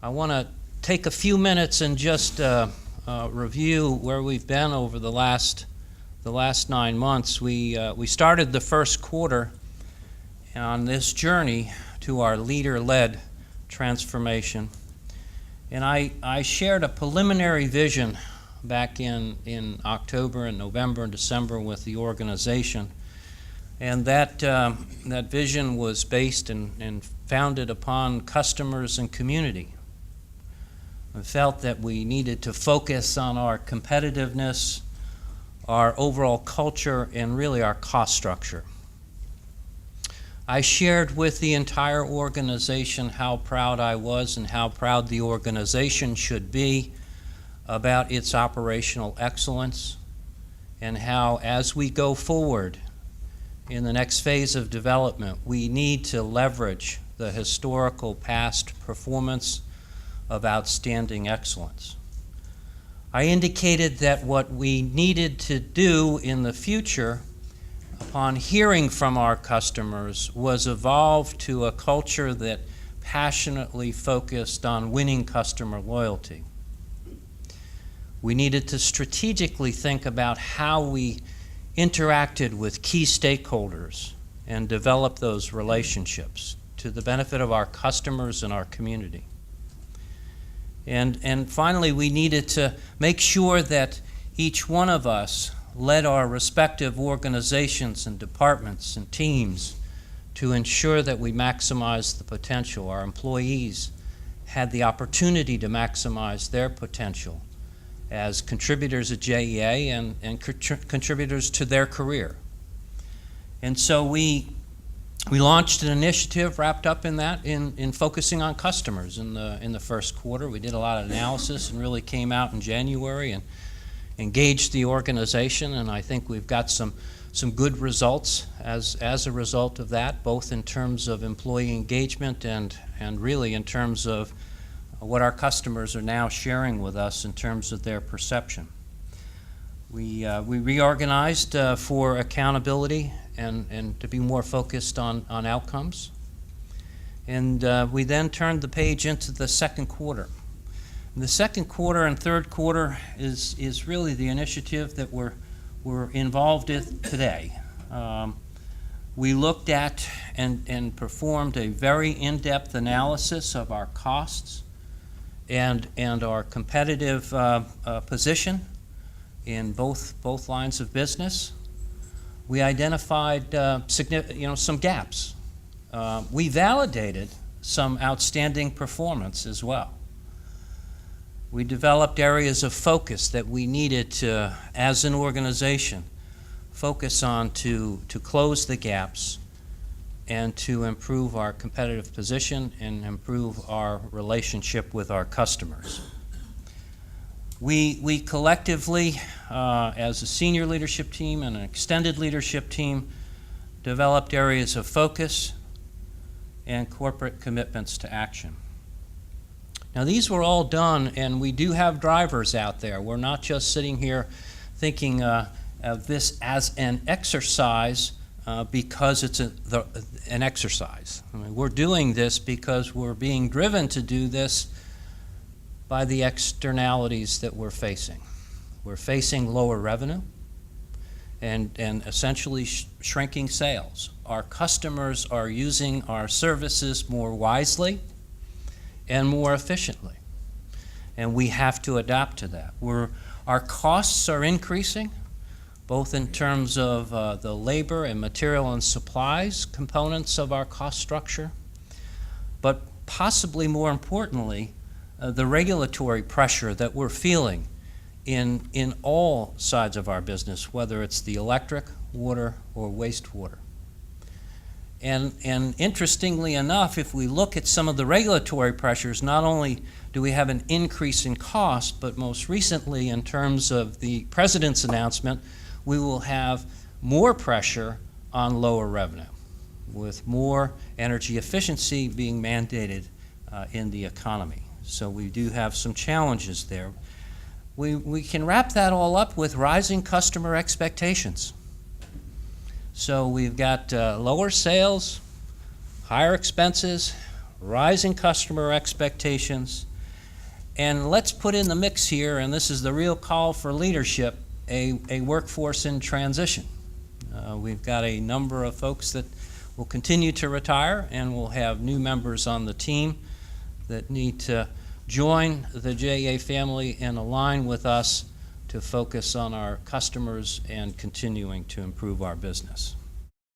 I want to take a few minutes and just review where we've been over the last 9 months. We started the first quarter on this journey to our leader-led transformation, and I shared a preliminary vision back in October and November and December with the organization, and that vision was based and founded upon customers and community. I felt that we needed to focus on our competitiveness, our overall culture, and really our cost structure. I shared with the entire organization how proud I was and how proud the organization should be about its operational excellence, and how, as we go forward in the next phase of development, we need to leverage the historical past performance of outstanding excellence. I indicated that what we needed to do in the future, upon hearing from our customers, was evolve to a culture that passionately focused on winning customer loyalty. We needed to strategically think about how we interacted with key stakeholders and develop those relationships to the benefit of our customers and our community. And finally, we needed to make sure that each one of us led our respective organizations and departments and teams to ensure that we maximize the potential. Our employees had the opportunity to maximize their potential as contributors at JEA and contributors to their career. And so we launched an initiative wrapped up in that, in focusing on customers in the first quarter. We did a lot of analysis and really came out in January and engaged the organization, and I think we've got some good results as a result of that, both in terms of employee engagement and really in terms of what our customers are now sharing with us in terms of their perception. We reorganized for accountability and to be more focused on outcomes. And we then turned the page into the second quarter. And the second quarter and third quarter is really the initiative that we're involved in today. We looked at and performed a very in-depth analysis of our costs and our competitive position in both lines of business. We identified some gaps. We validated some outstanding performance as well. We developed areas of focus that we needed to, as an organization, focus on to close the gaps and to improve our competitive position and improve our relationship with our customers. We collectively, as a senior leadership team and an extended leadership team, developed areas of focus and corporate commitments to action. Now, these were all done, and we do have drivers out there. We're not just sitting here thinking of this as an exercise because it's an exercise. I mean, we're doing this because we're being driven to do this by the externalities that we're facing. We're facing lower revenue and essentially shrinking sales. Our customers are using our services more wisely and more efficiently, and we have to adapt to that. Our costs are increasing, both in terms of the labor and material and supplies components of our cost structure, but possibly more importantly, the regulatory pressure that we're feeling in all sides of our business, whether it's the electric, water, or wastewater. And interestingly enough, if we look at some of the regulatory pressures, not only do we have an increase in cost, but most recently, in terms of the President's announcement, we will have more pressure on lower revenue, with more energy efficiency being mandated in the economy. So we do have some challenges there. We can wrap that all up with rising customer expectations. So we've got lower sales, higher expenses, rising customer expectations, And let's put in the mix here, and this is the real call for leadership, a workforce in transition. We've got a number of folks that will continue to retire, and we'll have new members on the team that need to join the JA family and align with us to focus on our customers and continuing to improve our business.